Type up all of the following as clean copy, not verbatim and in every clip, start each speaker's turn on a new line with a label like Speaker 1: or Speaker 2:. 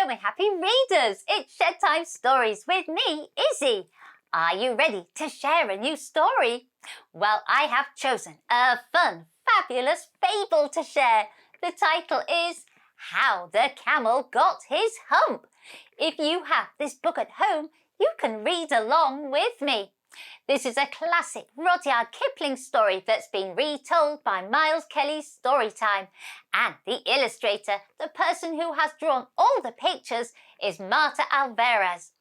Speaker 1: my happy readers! It's Bedtime Stories with me, Issy. Are you ready to share a new story? Well, I have chosen a fun, fabulous fable to share. The title is How the Camel Got His Hump. If you have this book at home, you can read along with me. This is a classic Rudyard Kipling story that's been retold by Miles Kelly Storytime. And the illustrator, the person who has drawn all the pictures, is Marta Alvarez.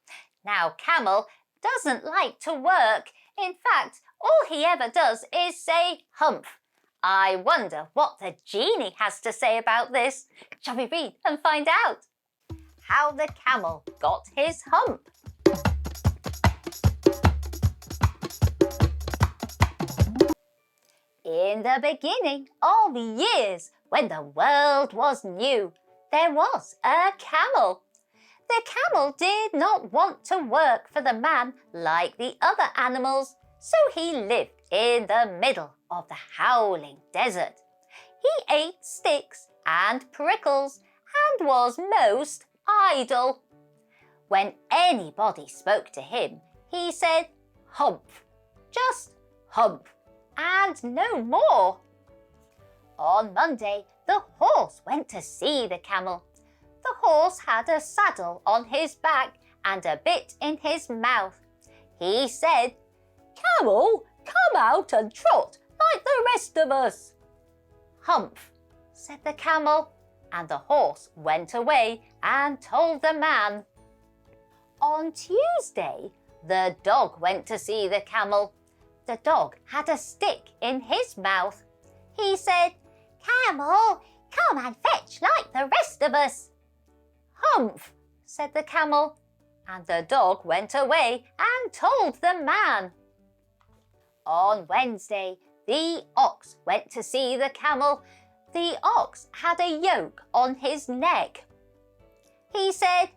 Speaker 1: Now, Camel doesn't like to work. In fact, all he ever does is say humph. I wonder what the genie has to say about this. Shall we read and find out? How the Camel Got His Hump. In the beginning of years, when the world was new, there was a camel. The camel did not want to work for the man like the other animals, so he lived in the middle of the howling desert. He ate sticks and prickles and was most idle. When anybody spoke to him, he said, "Humph," just hump, and no more. On Monday, the horse went to see the camel. The horse had a saddle on his back and a bit in his mouth. He said, "Camel, come out and trot like the rest of us." "Humph," said the camel, and the horse went away and told the man. On Tuesday, the dog went to see the camel. The dog had a stick in his mouth. He said, "Camel, come and fetch like the rest of us." "Humph," said the camel, and the dog went away and told the man. On Wednesday, the ox went to see the camel. The ox had a yoke on his neck. He said,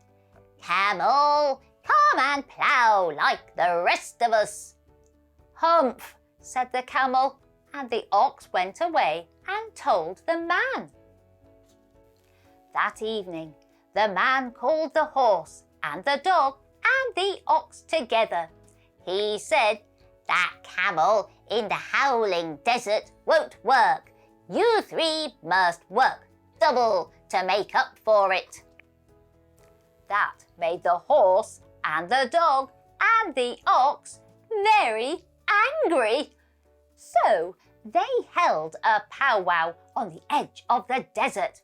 Speaker 1: "Camel, come and plough like the rest of us." "Humph," said the camel, and the ox went away and told the man. That evening, the man called the horse and the dog and the ox together. He said, "That camel in the howling desert won't work. You three must work double to make up for it." That made the horse and the dog and the ox very angry. So they held a powwow on the edge of the desert.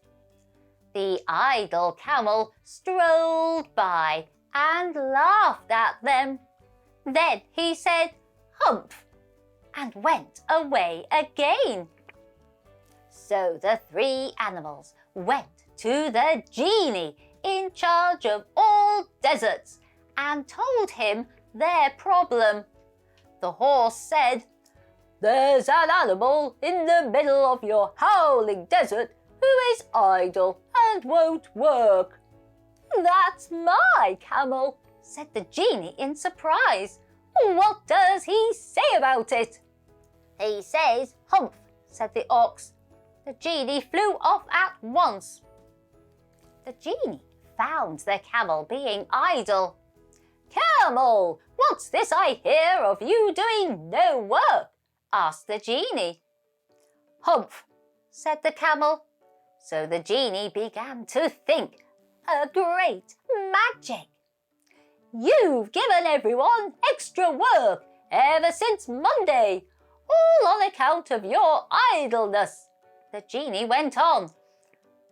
Speaker 1: The idle camel strolled by and laughed at them. Then he said, "Humph," and went away again. So the three animals went to the genie in charge of all deserts and told him their problem. The horse said, "There's an animal in the middle of your howling desert who is idle and won't work." "That's my camel," said the genie in surprise. "What does he say about it?" "He says, humph," said the ox. The genie flew off at once. The genie found the camel being idle. "Camel, what's this I hear of you doing no work?" asked the genie. "Humph," said the camel. So the genie began to think a great magic. "You've given everyone extra work ever since Monday, all on account of your idleness," the genie went on.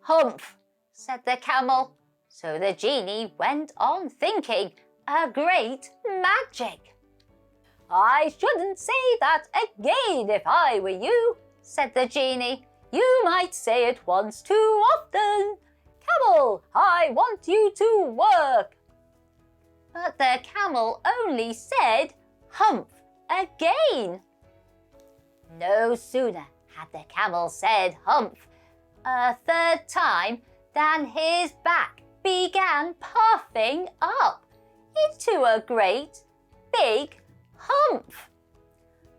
Speaker 1: "Humph," said the camel. So the genie went on thinking a great magic. "I shouldn't say that again if I were you," said the genie. "You might say it once too often. Camel, I want you to work." But the camel only said humph again. No sooner had the camel said humph a third time than his back began puffing up into a great big humph.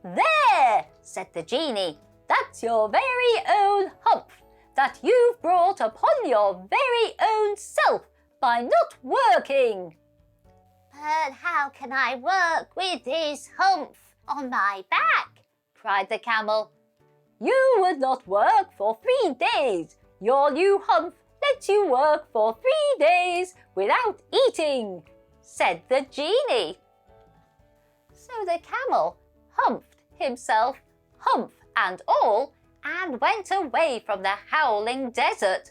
Speaker 1: "There," said the genie, "that's your very own humph that you've brought upon your very own self
Speaker 2: by not working.
Speaker 1: But how can I work with this Humph on my back? Cried the Camel.
Speaker 2: You would not work for 3 days. Your new Humph lets you work for 3 days without eating,
Speaker 1: said the genie. So the Camel humphed himself, Humph and all, and went away from the howling desert.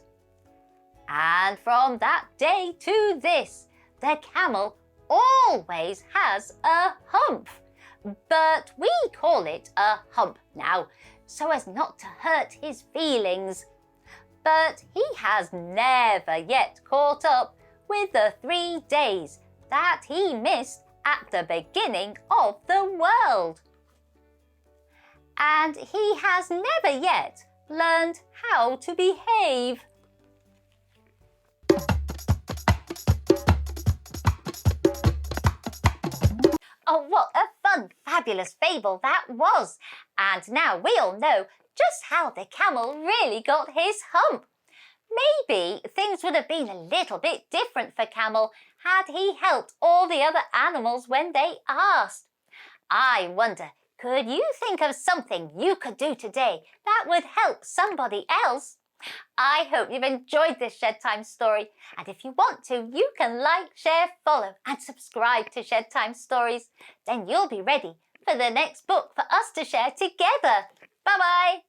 Speaker 1: And from that day to this, the Camel always has a Humph. But we call it a hump now, so as not to hurt his feelings. But he has never yet caught up with the 3 days that he missed at the beginning of the world. And he has never yet learned how to behave. Oh, what a fun, fabulous fable that was! And now we all know just how the Camel really got his hump. Maybe things would have been a little bit different for Camel had he helped all the other animals when they asked. I wonder, could you think of something you could do today that would help somebody else? I hope you've enjoyed this Shed Time story, and if you want to, you can like, share, follow and subscribe to Shed Time Stories. Then you'll be ready for the next book for us to share together. Bye-bye!